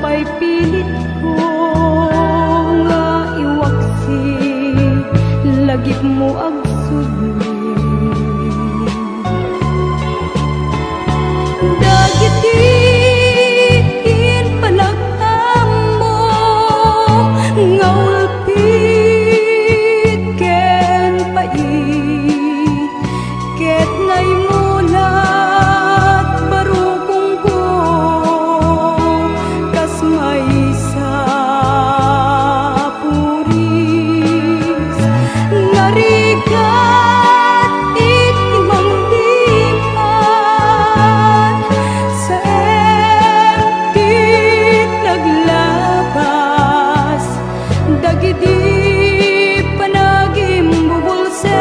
pa'y pilit ko nga iwaksi, lagip mo agsudli. Dagitin palagtam mo nga ulpit ken pait, ket ngay mulat barukong ko kas may sapuris ngarigat itimang dihan sa empit naglabas dagiti panagim bubulsek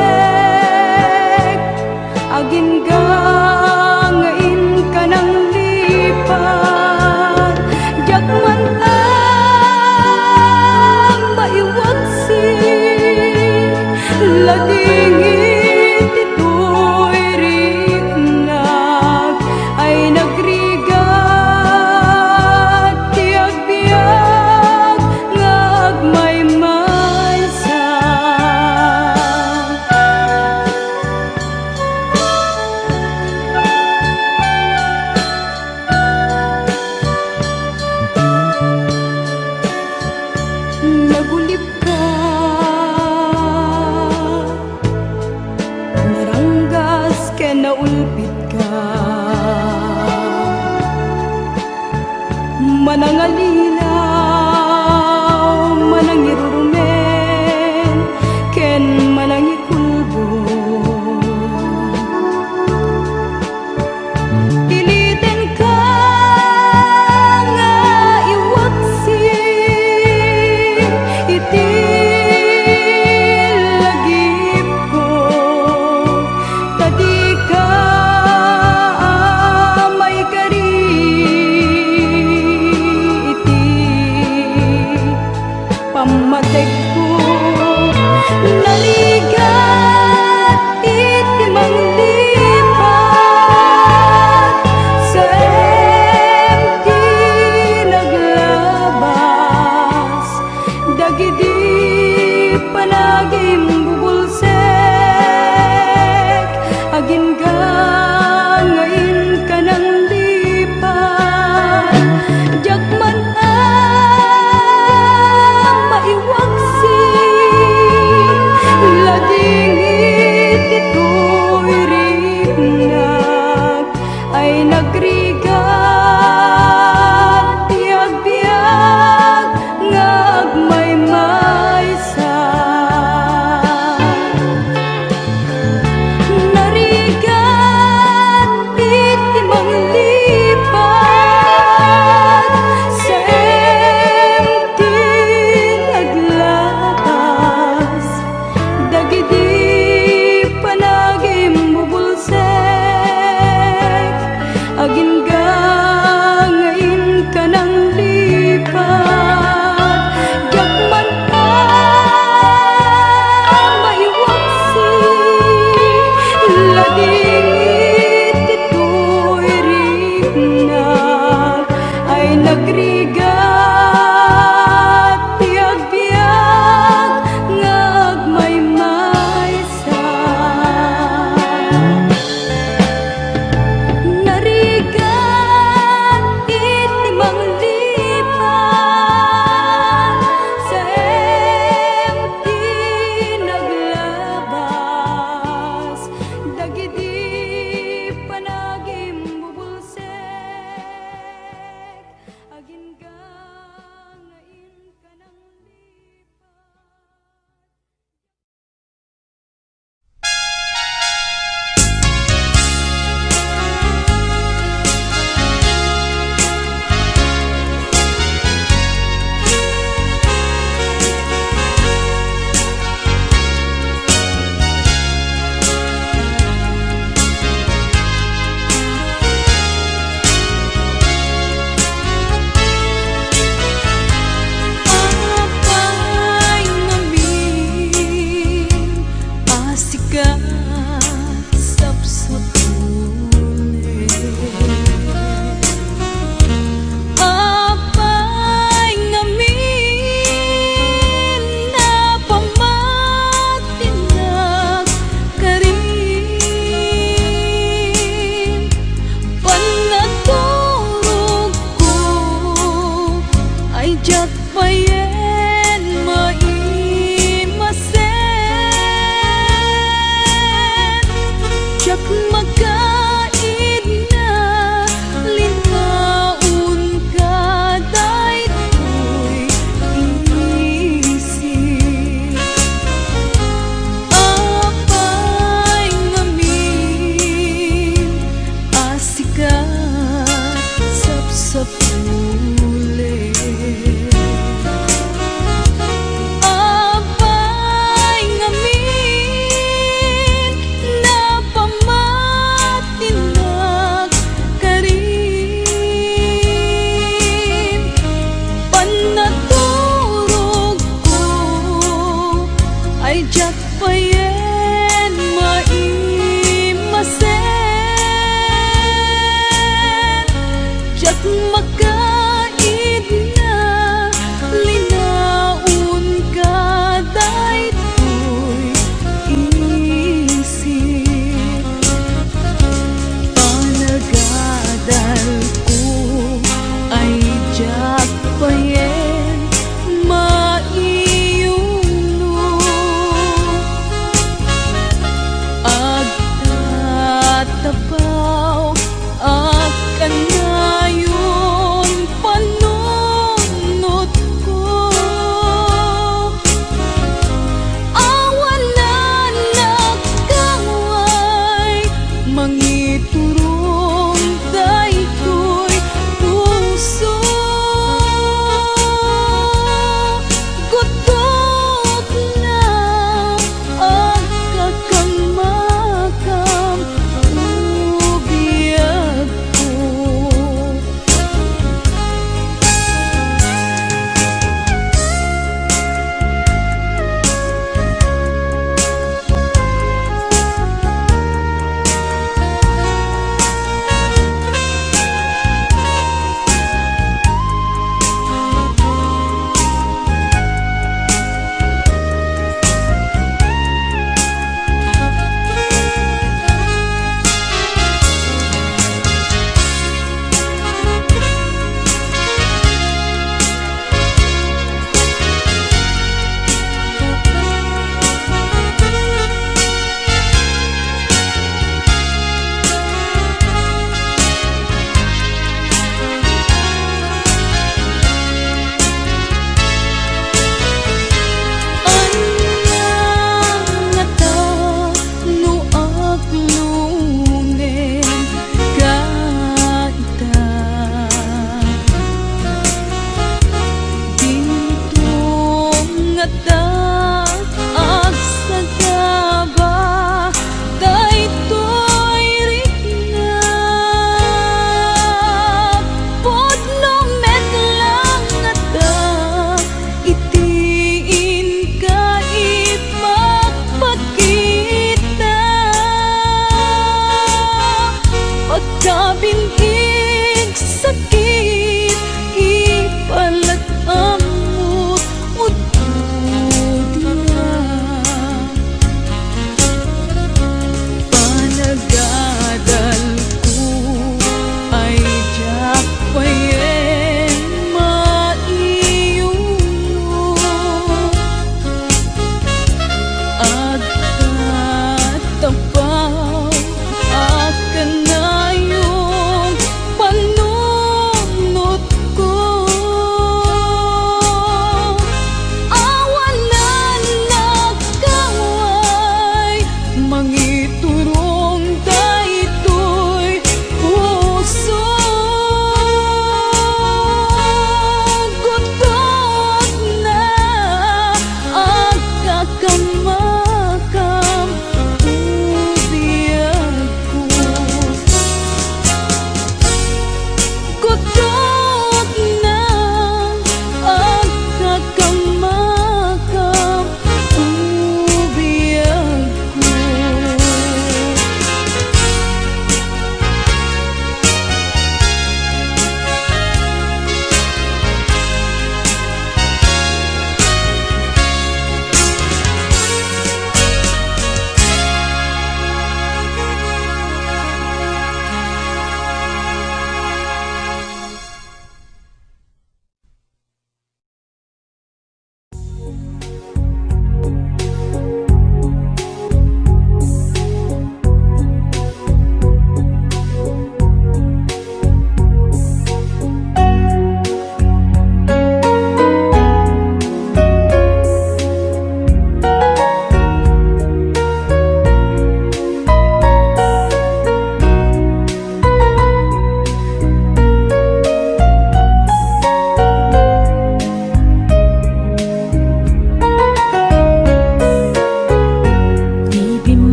agin gangain ka ng lipat jakman ang maiwaksi lagingit ito'y riknag ay nagrigat tiag-biag ngagmaymaysa. Nagulip ka, naranggas ken naulpit ka, manangalilaw manangirurumen ken manangikulbo. Piliten ka nga iwaksi iti lagip ko, tadi ka may kari iti pamag jak payen maimasen, jak makain na lingaun ka daytoy isip. Apay ngamin asikat sapsapuli. Apay ngamin napamatinag karim. Panaturog ko ay jak payen maimasen, jak makain na linaun ka daytoy isip. Panagadal ko ay jak payen maiyuno, agtatapaw akan ngayon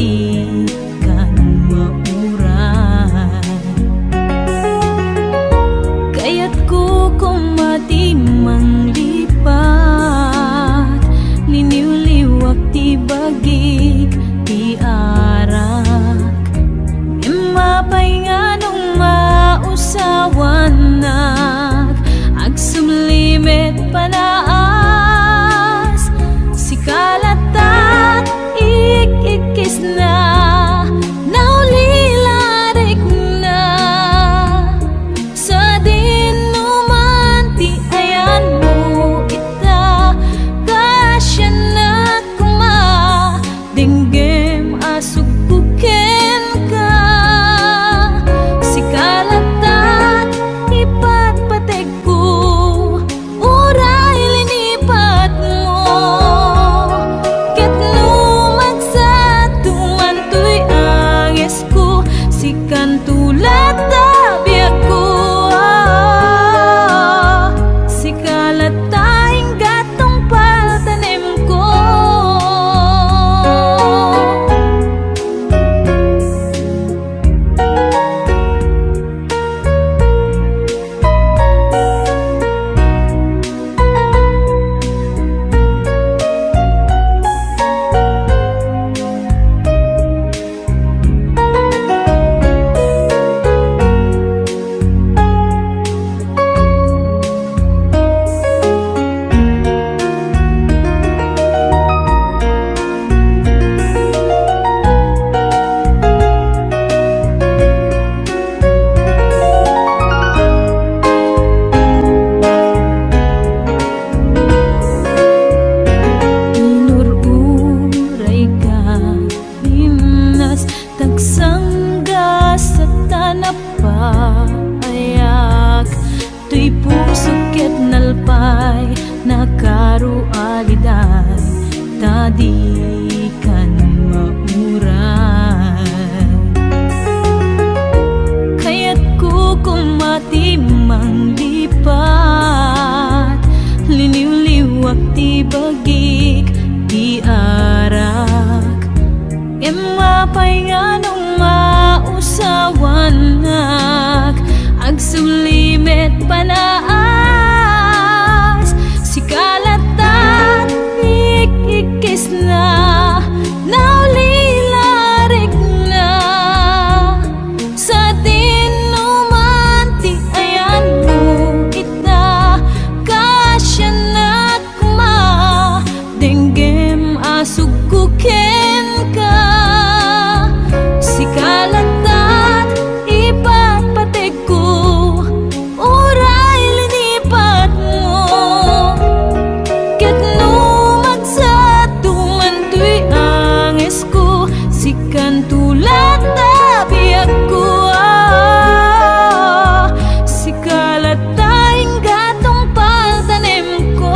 di kan mauray. Kaya't ko kumati manglipat, liniw-liwak ti bagik ti arak. Mapay nga nung mausawanak, agsumlimit panaas, sikalatat ikikis na, naulilarik na. Sa dinuman ti ayan mo ita, kasya na kuma, dinggem asugbuken ka. Sikalatat ipatpateg ko, uray linipat mo. Ket numagsatuman to'y anges ko, sikan tulad biag ko. Sikalataing gatong paltanim ko. Tagsangga sa tanapayak, to'y pusok ket nalpay, nakarualiday, tadi kan mauray. Kaya't ko kumati manglipat, liniw-liwak ti bagik ti arak. Mapay nga nung mausawanak, agsulimit panaas, sikalatat ikikis na, naulilarik na. Sa dinuman ti ayan mo ita, kasya na kuma, dinggem asugkuken ka. Sikalatat ipatpateg ko, uray linipat mo. Ket numagsatuman to'y anges ko, sikan tulad biag ko. Sikalataing gatong paltanim ko.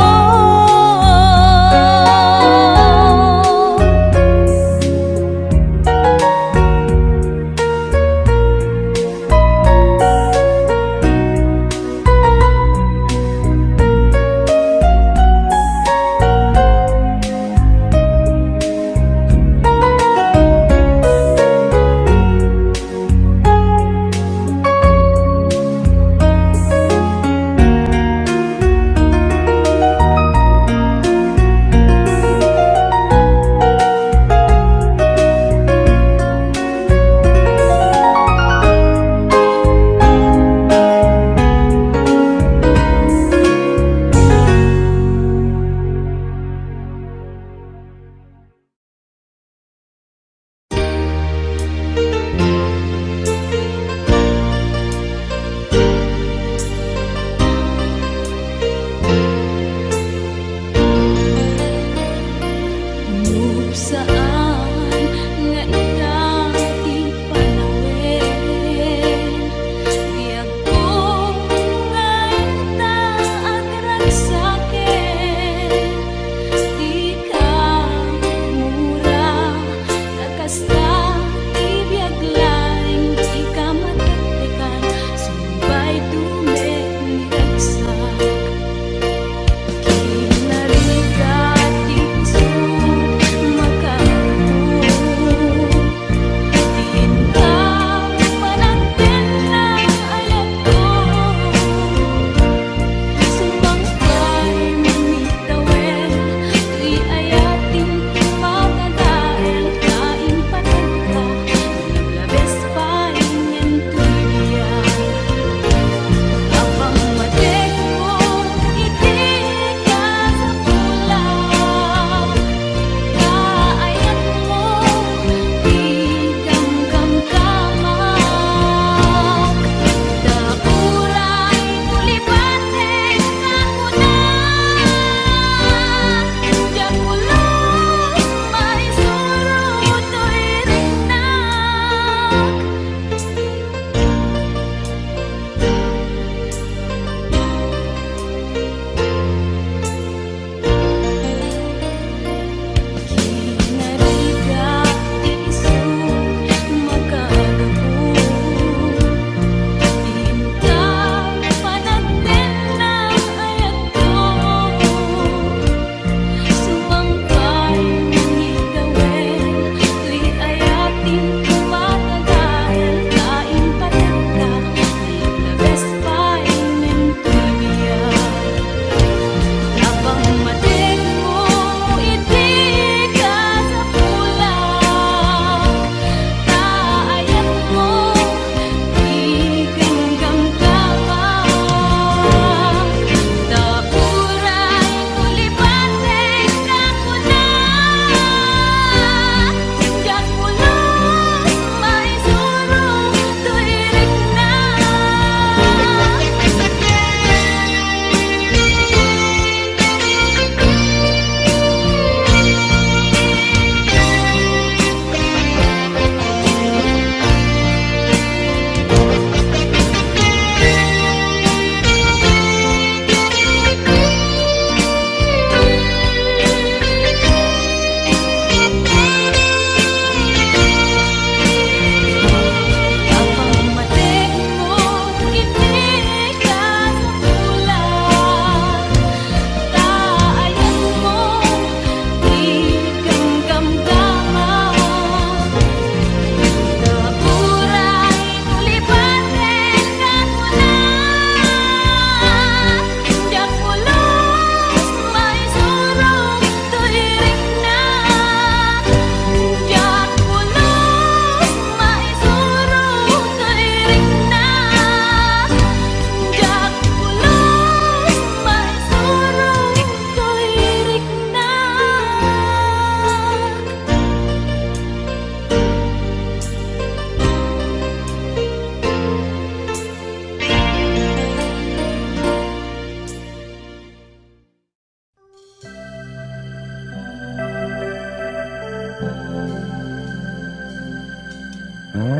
Tunggal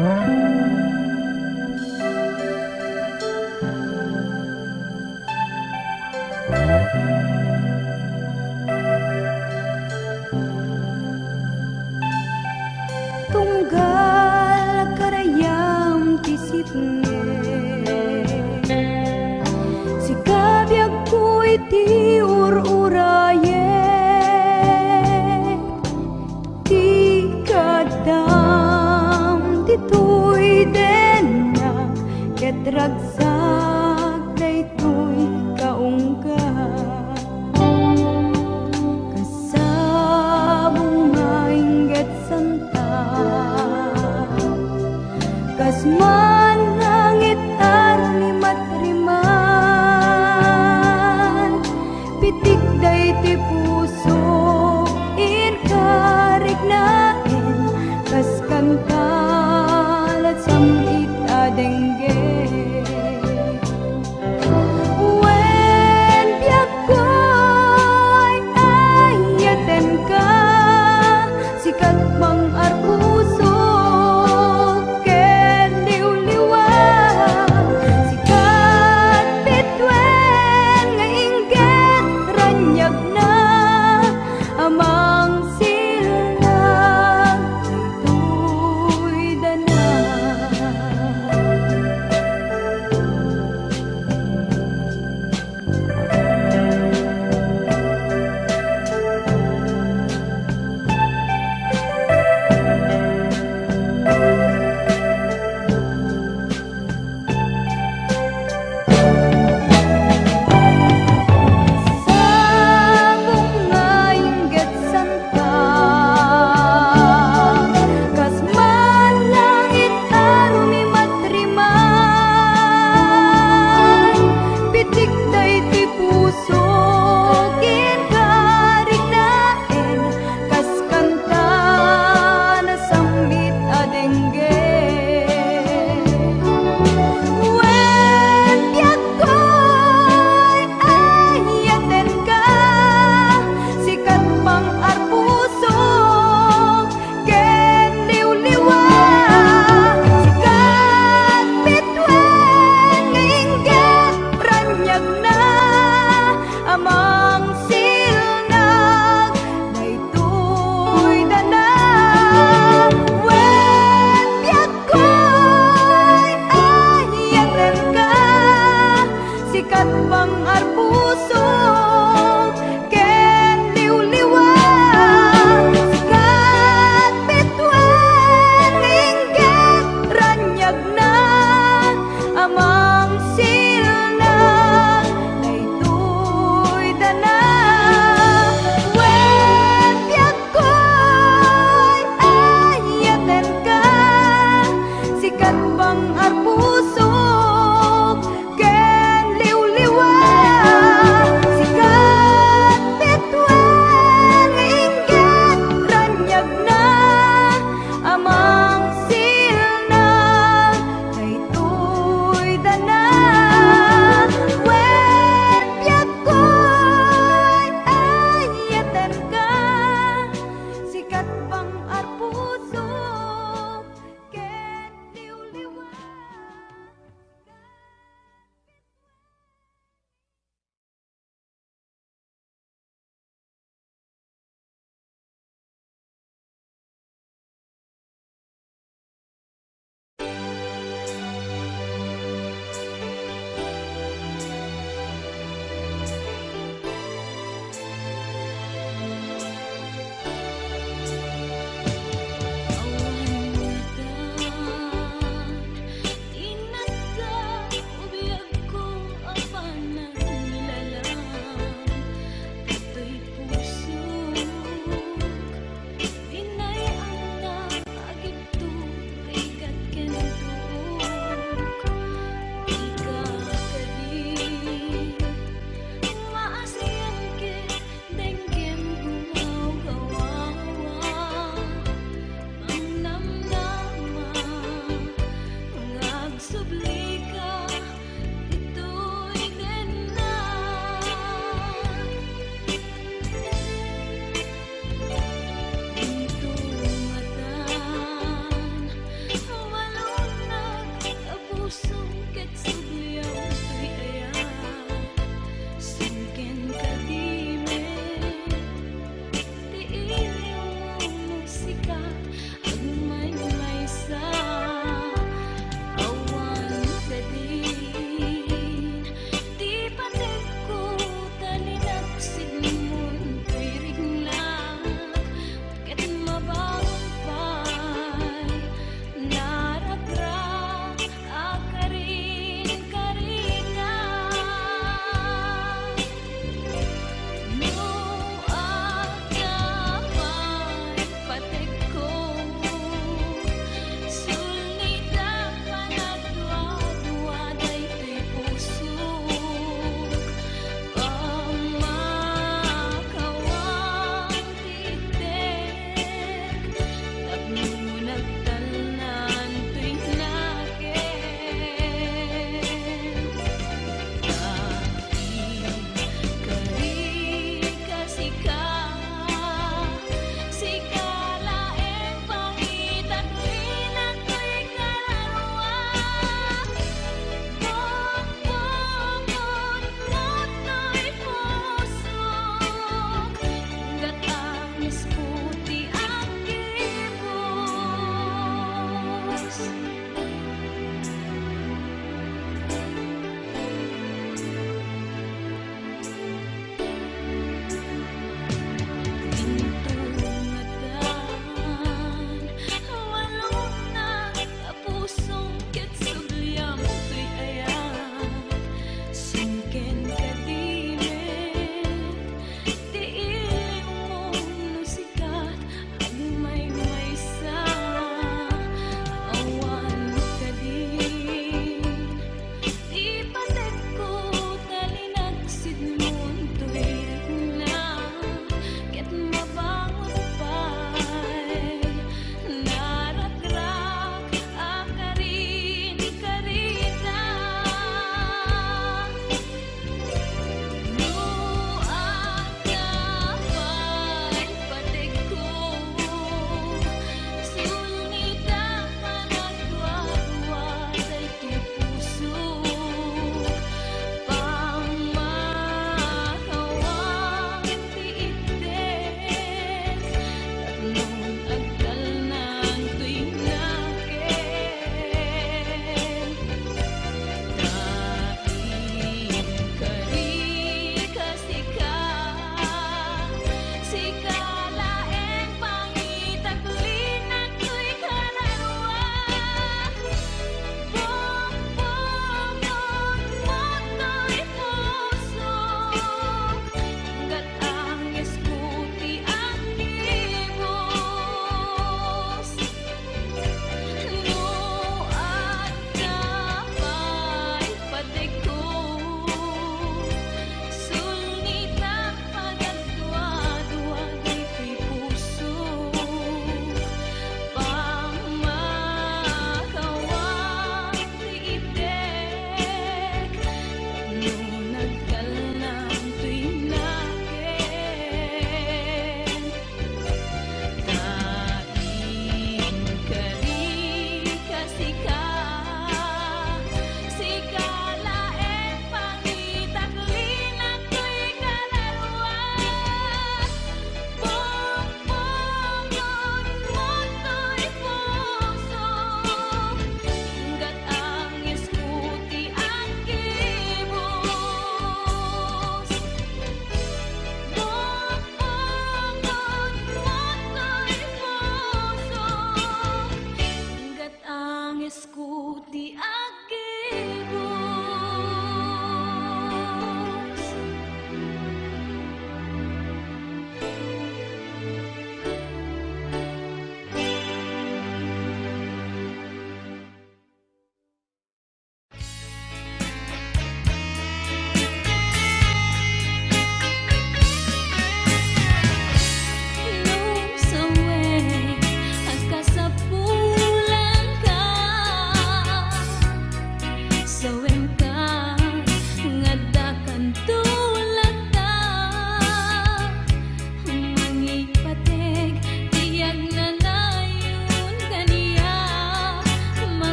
karayam ti sitnge si kabyag ko iti ururaye ti kadam ditoy denna ket ragsak daytoy kaungga kasabong maingget santa kasman langit arni matriman pitik day ti puso inkarignain kas kantalat samit adengge wen biag ko'y ayaten ka sikat mang arpuso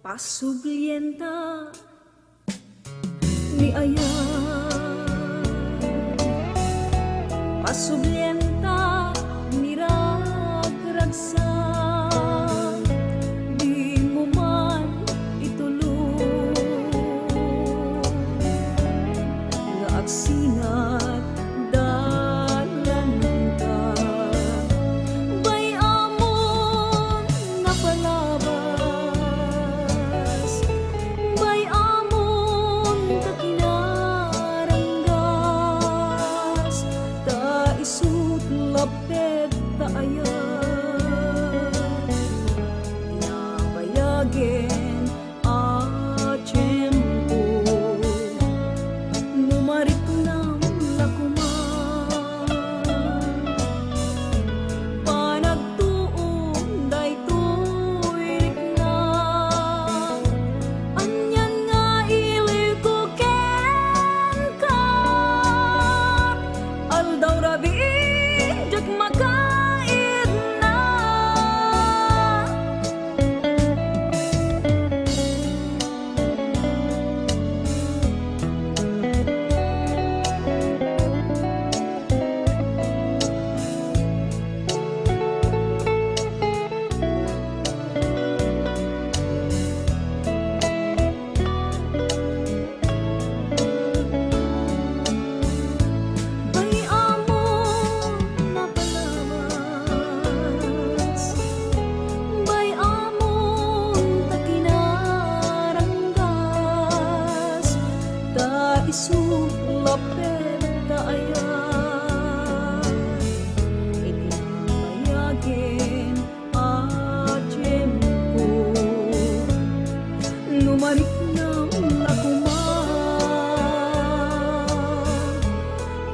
Pasublienta ni ayah, pasublienta ni ragragsa, di mo man itulong nga agsinat dalan ka, bay amon nga palabas, bay amon ka kinaranggas, ta isut lapet ta ayan, tinabayagin a tiyempo, numarik ng lakuman, panagtuon daytoy rikna, anyan nga ilir ko ken ka, aldaw rabi jag makaid na. Bay amon na palabas, bay amon ta kinaranggas, ta isut lapet ta ayan, itinabayagin a tiyempo, numarik ng lakuman,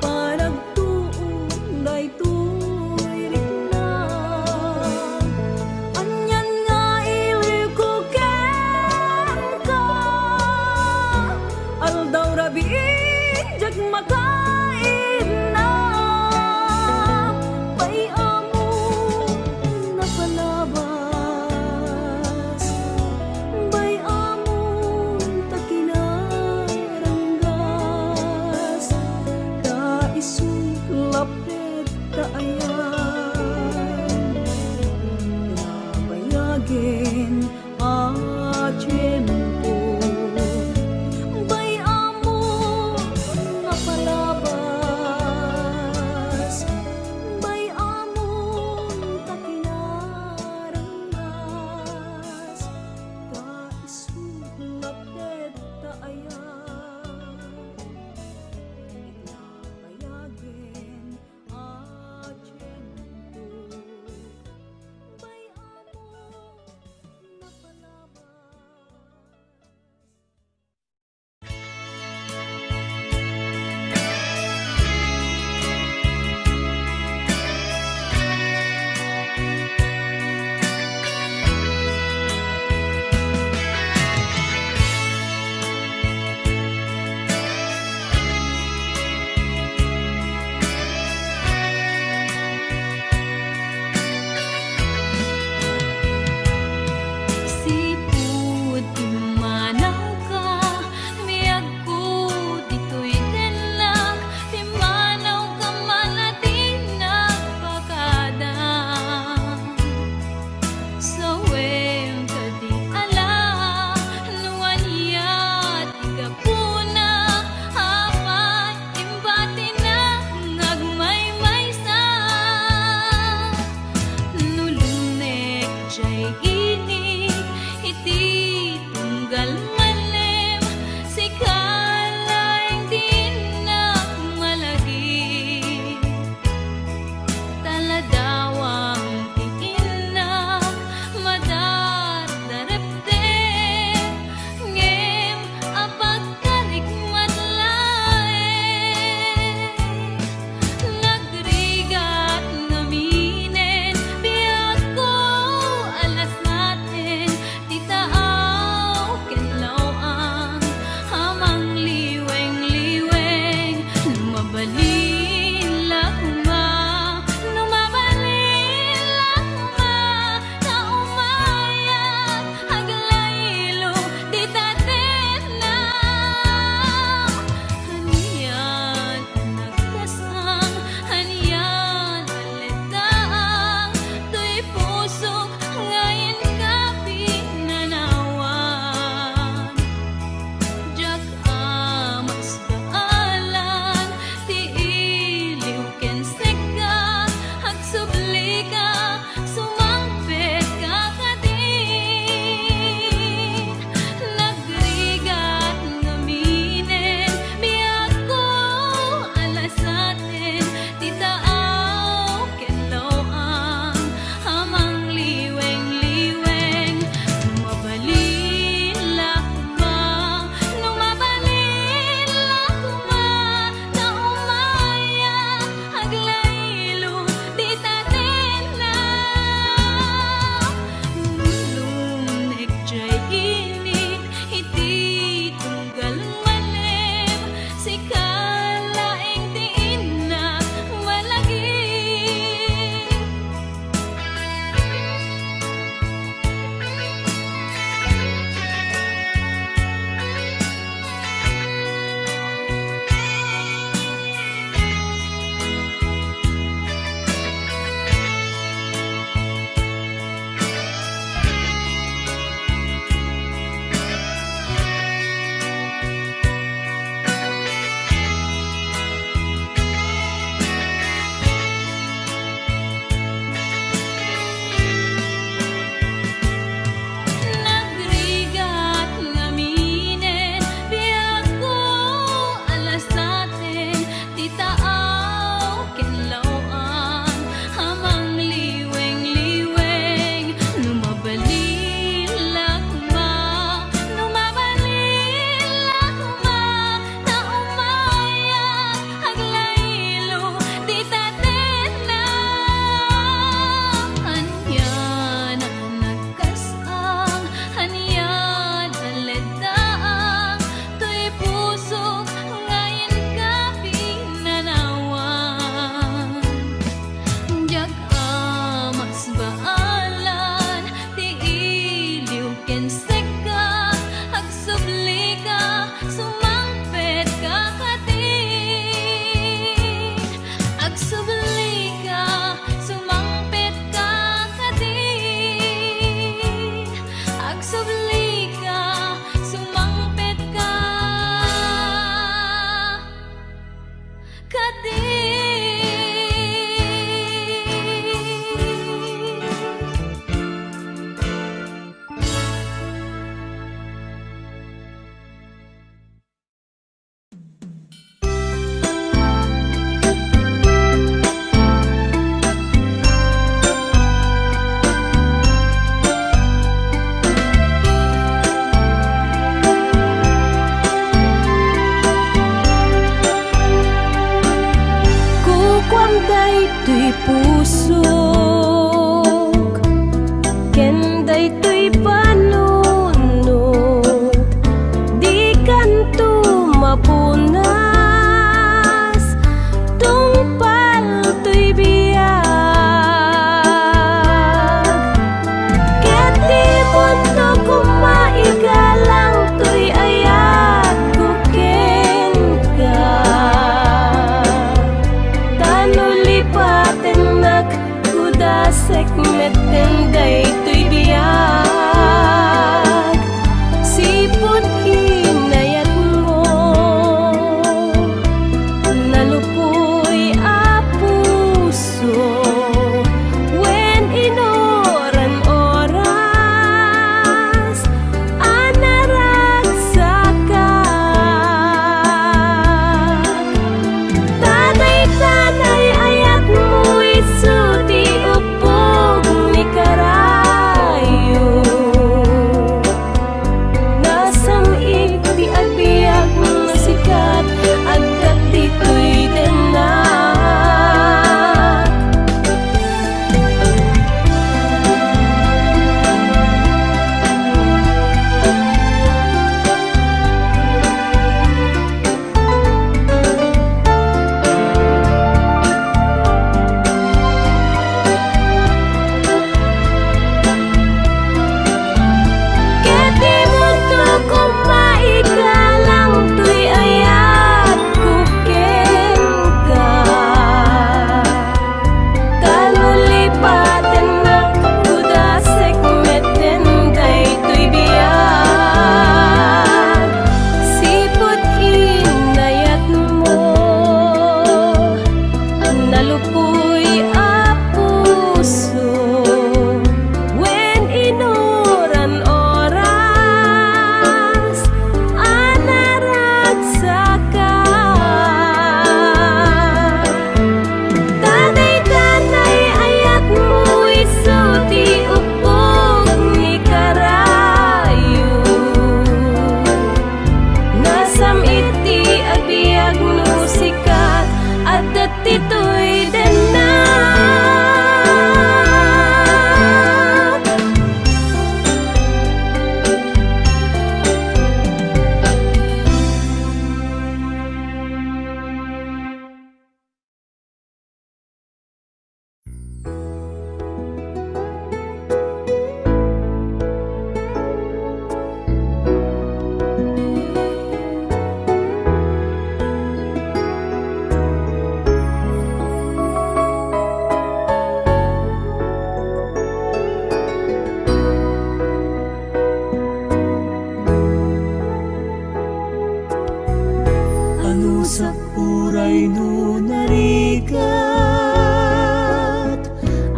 panagtuon daytoy rikna, at tiempo. Bay amo nga palabas, bay amon takinarangmas, kaisulat deta ayan, inabayagin at tiempo. Bay amo nga dasek meten daytoy biag sipot inayat mo nalupoy a puso wen inoran oras anaragsakan tanay-tanay ayat mo isu di upog ni karayo nasam iti agbiag mo sikat agkat dito'y denak Keti mo to kumaikalang tuy ayat kuken ka kanulipaten na kudasek meten daytoy biag sipot inayat mo nalupoy a puso wen inoran oras anaragsakan tanay-tanay ayat mo isu di upog ni karayo nasam iti agbiag no sikat at dito'y denak Ano sa uray no narigat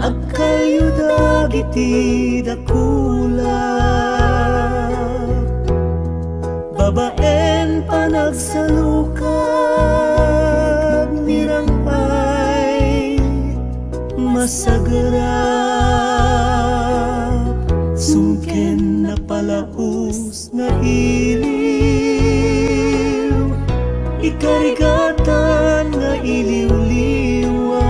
agkayo dagiti dakula babaen panagsalukad nirampay masagara sungken na palaus nga iliw ikarigatan nga iliw-liwag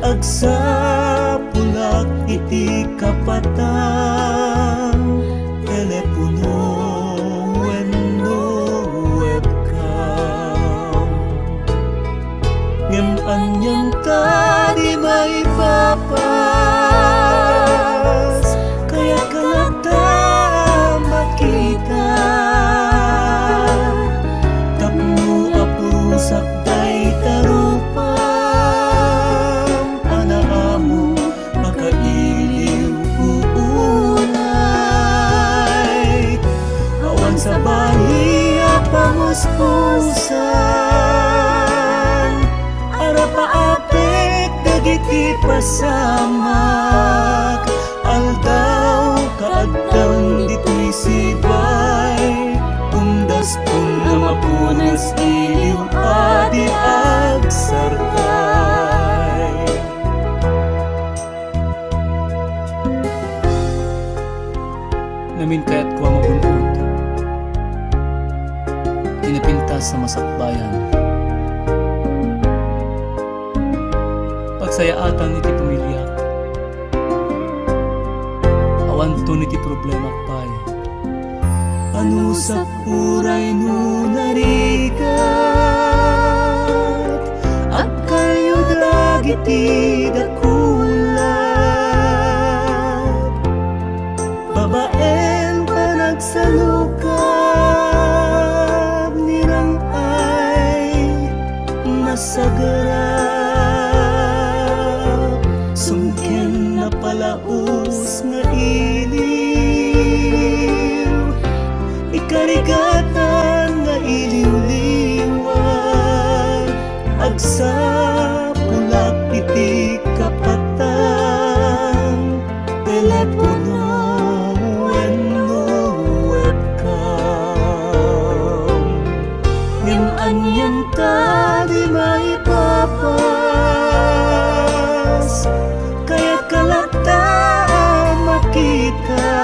agsapulak iti kapatang telepono wenno webcam ngem anyang tadi may papas kaya kalata makita tapno apusak day tarupang anaamo makailiw uunay awan sa bahiya pamuspusan arapaapek dagiti pasamak aldaw kaadtang dito'y sibay undas kung na mapunas iliw adi agsarkay namin kaya't kuha magunod tinapintas sa masakbayan pagsayaatan iti pamilya awan to niti problema pay ano sa puray no narigat at kayo dagiti dakula babaen panagsalukad nirang ay masagara laos nga iliw, ikarigatan nga iliw-liwag, agsa pulak iti kapatang telepono wenno webcam. Ngem anyan ta di maipapas, kaya't kalata makita.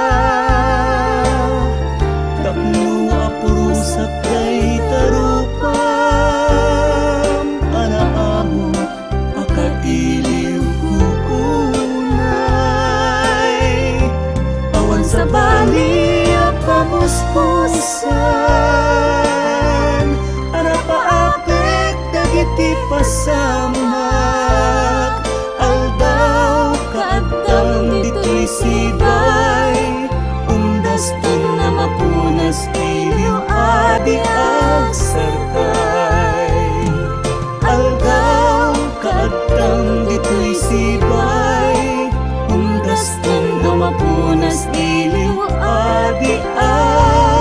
Tapno apurusak kay tarupam, anaamo akailiw kukunay. Awan sa bali pamuspusan, ana paapek dagiti pasamak. Aldaw kaadtang dito'y sibay, undas na mapunas iliw adi agsarkay. Aldaw kaadtang dito'y sibay, undas na mapunas iliw adi agsarkay.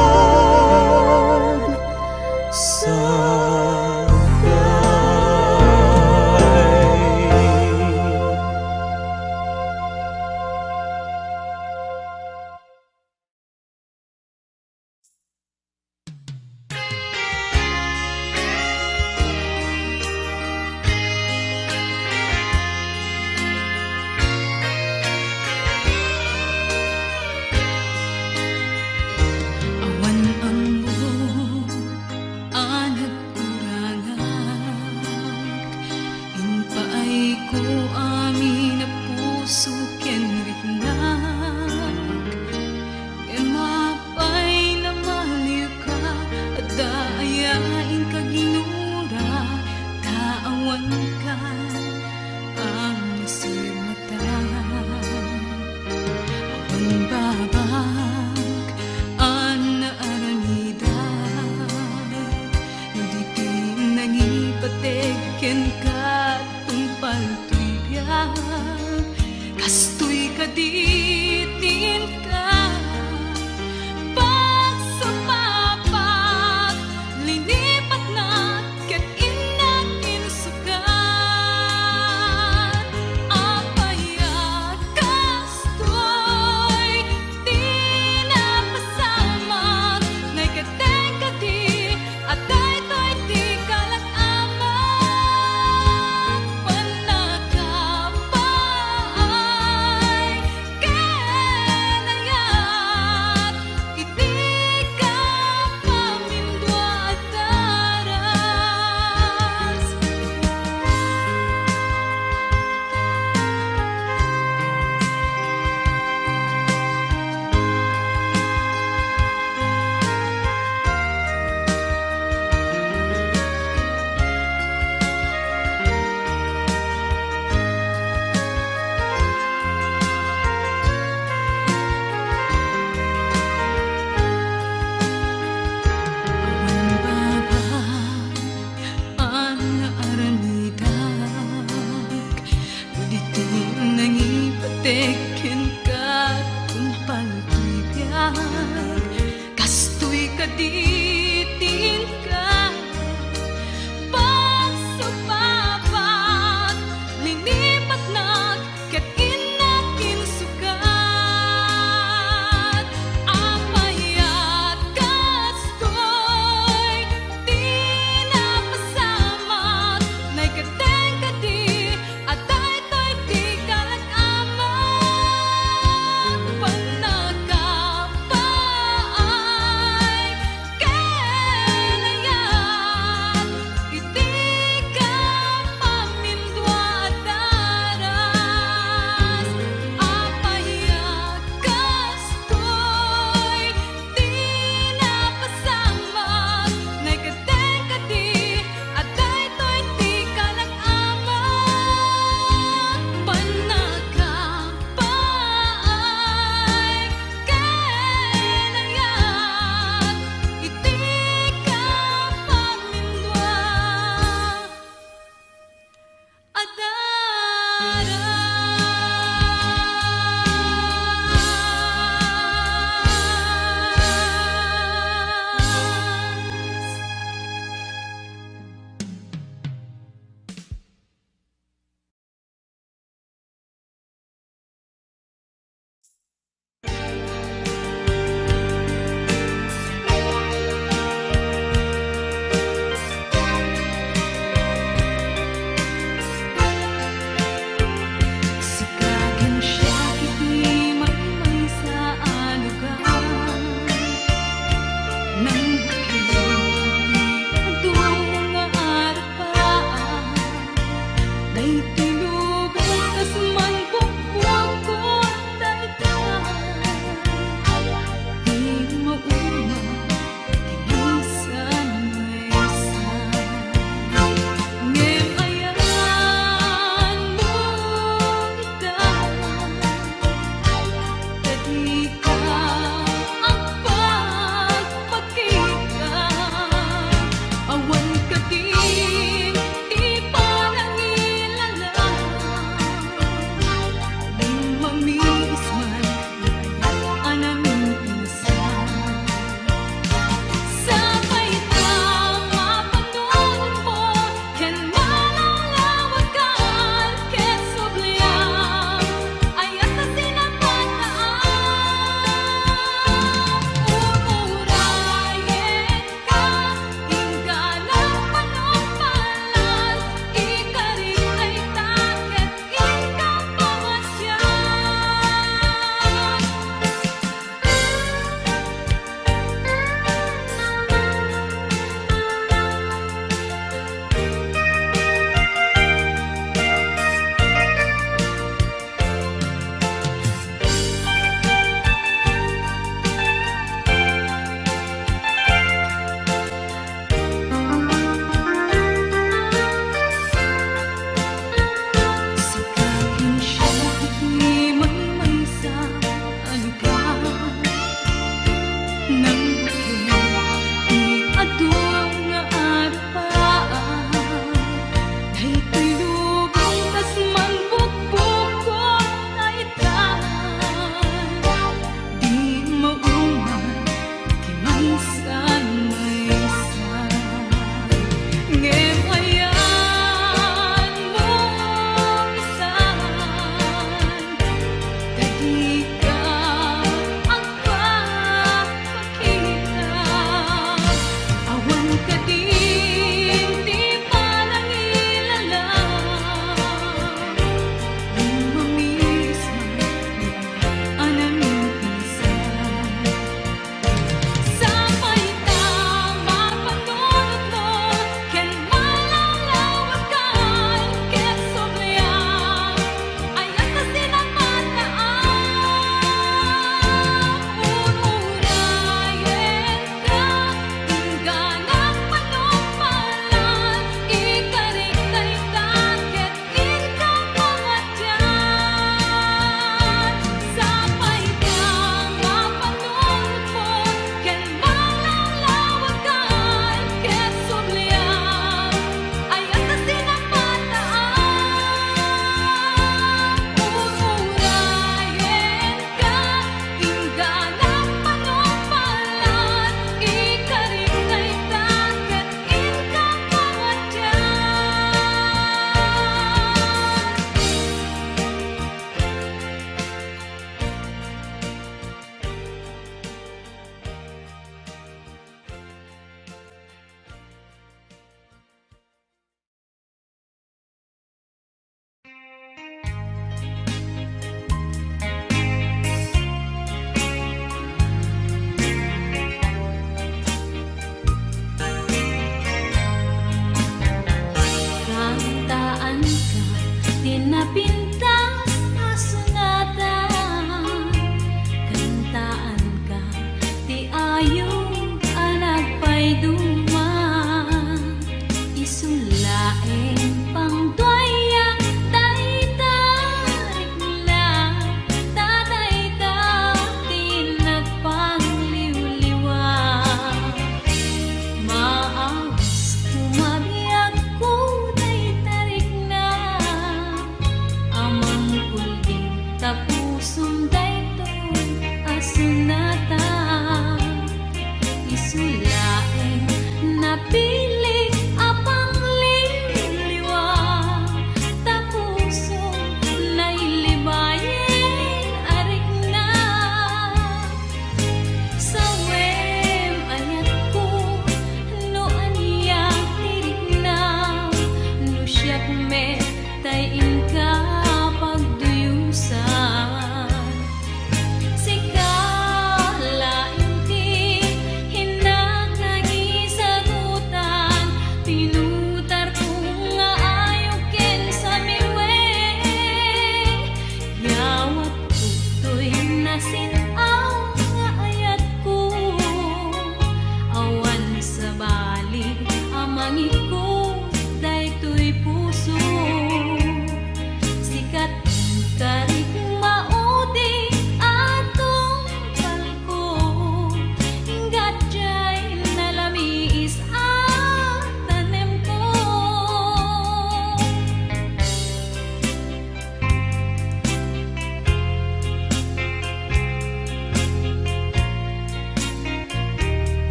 Awan ammo anag urangan, hinpaay ko amin na puso ken ritnag. Mapay na maliw ka, at daayain ka ginura, kaawan ka ang nasimatan. Awan babag ana aramidag, nuditi nangipatek ken ka tumpal tuibiyag. Kastoy kaditin ka pagsumapag, linipat na ket inakin sugan. Apayat kastoy di napasamak, nay kateng kadi at daytoy di kalag-amang. Panakapaay kenayat, iti ka pamindwa at daras. Awan babag ana aramidag, nuditi nangipatek ken ka tumpal tuibiyag. Kastoy kaditin ka pagsupapag, linipat na ket inakin sugat. Apayat kastoy di napasamak, nay kateng kadi at daytoy di kalag-amang.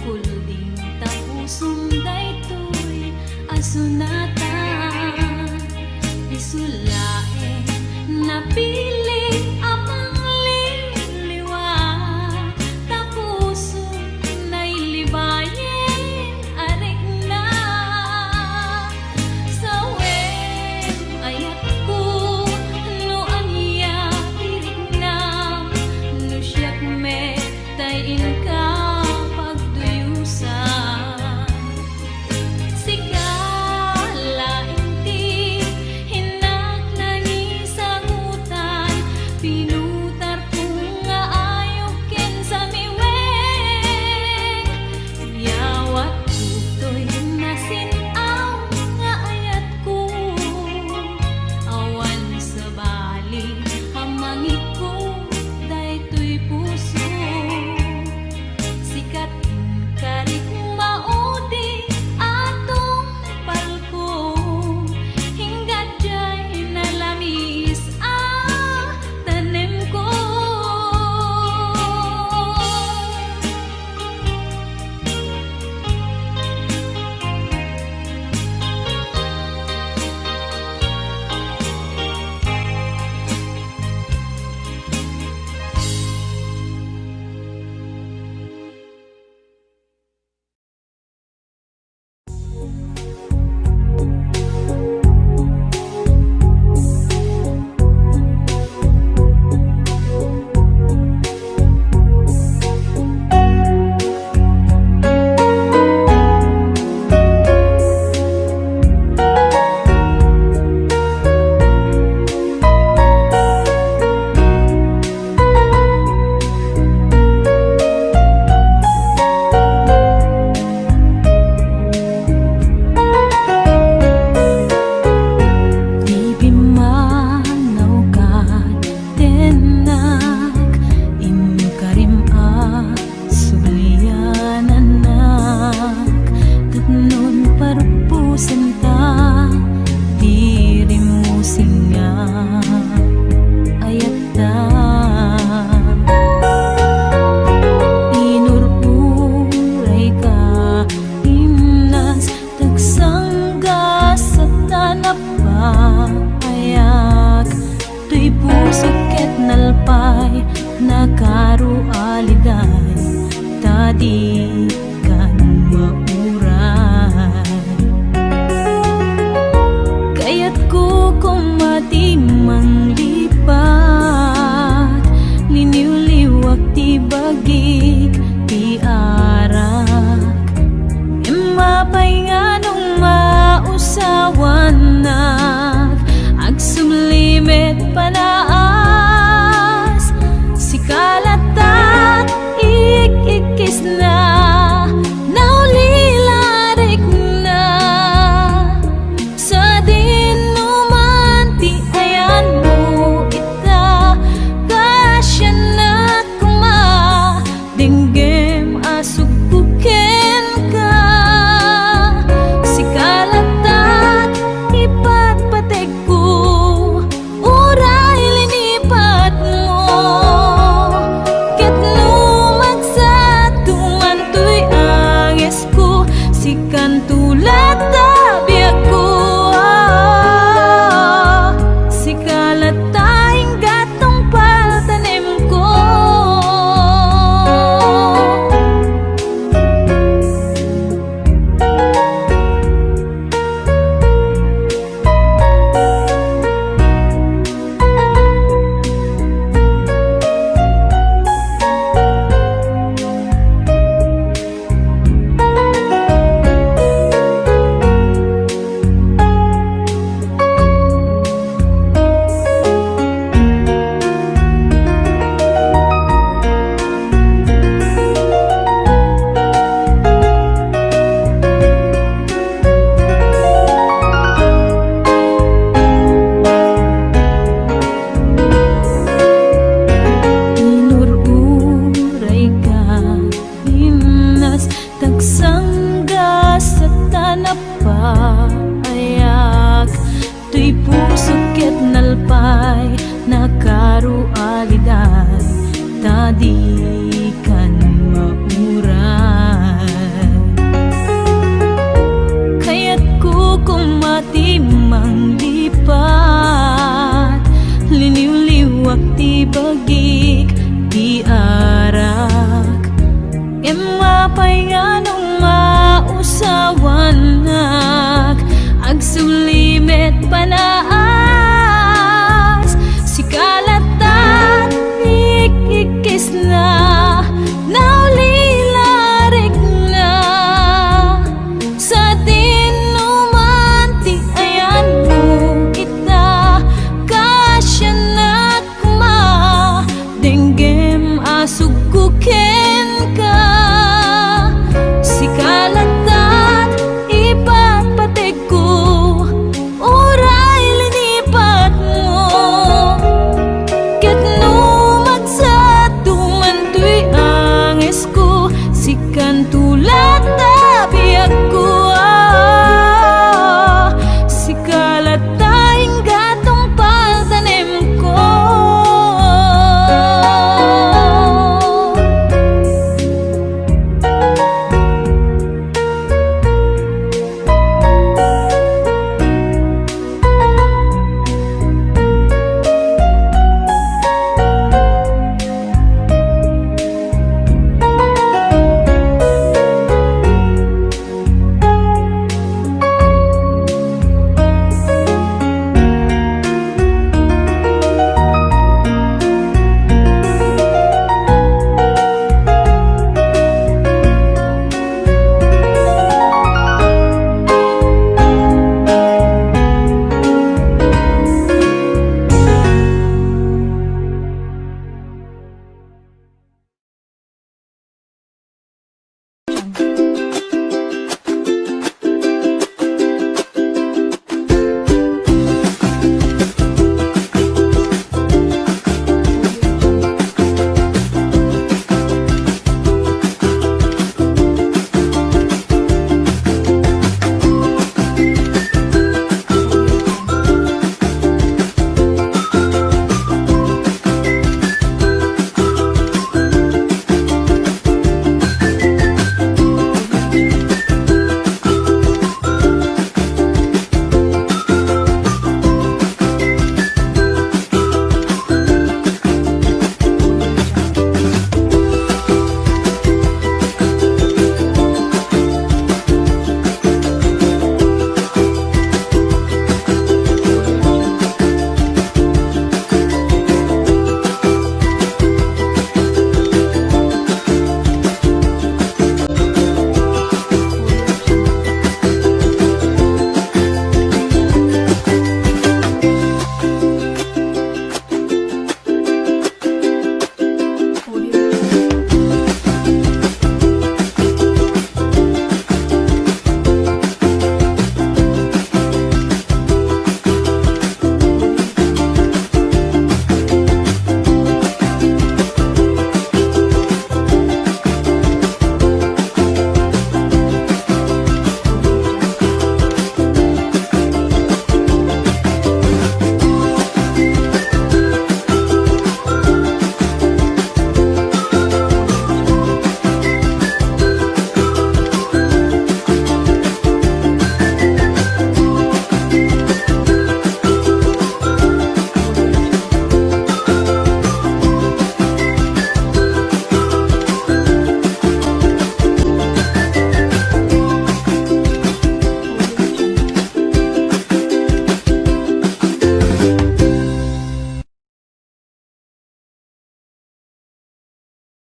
Kulding tapusong daytoy asunata isulae napili amang liliwa tapusong nailibayin arik na sawem ayat ko no aniya tirik na no siyak me tayin ka pagduyusan sigala inti hinak nangisagutan pinutar ko nga ayukin sa miweng yawat kutoy nasinaw nga ayat ko awan sa bali hamangit ko daytoy puso sikat karik maudi atong palko hingga jay nalamis tanem ko di bimanaw ka tenak imkarim sulian anak tatnon parpusen ta dirimu singa ayat ta inururay ka imnas tagsangga sa tanap ayak tuy pusok ket nalpay nakaru aliday tadi kan mauray kayat ko kumati manglipat liniw-liwak ti bagik ti arak imapay nga nung mausawan agsumlimit panaas sikalatat ikikis na naulilarik na sa din numan ti ayan mo ita kasya na kuma dinggem asugbuken ka sikalatat ipatpatek ko uray linipat mo ket lumagsatungan tuy anges ko sikan tulad tabiak ko sikalatahing gatong paltanem ko inururay ka imnas tagsangga sa tanap ayak tuy pusok ket nalpay nakaru aliday tadi kan mauray sulimet panay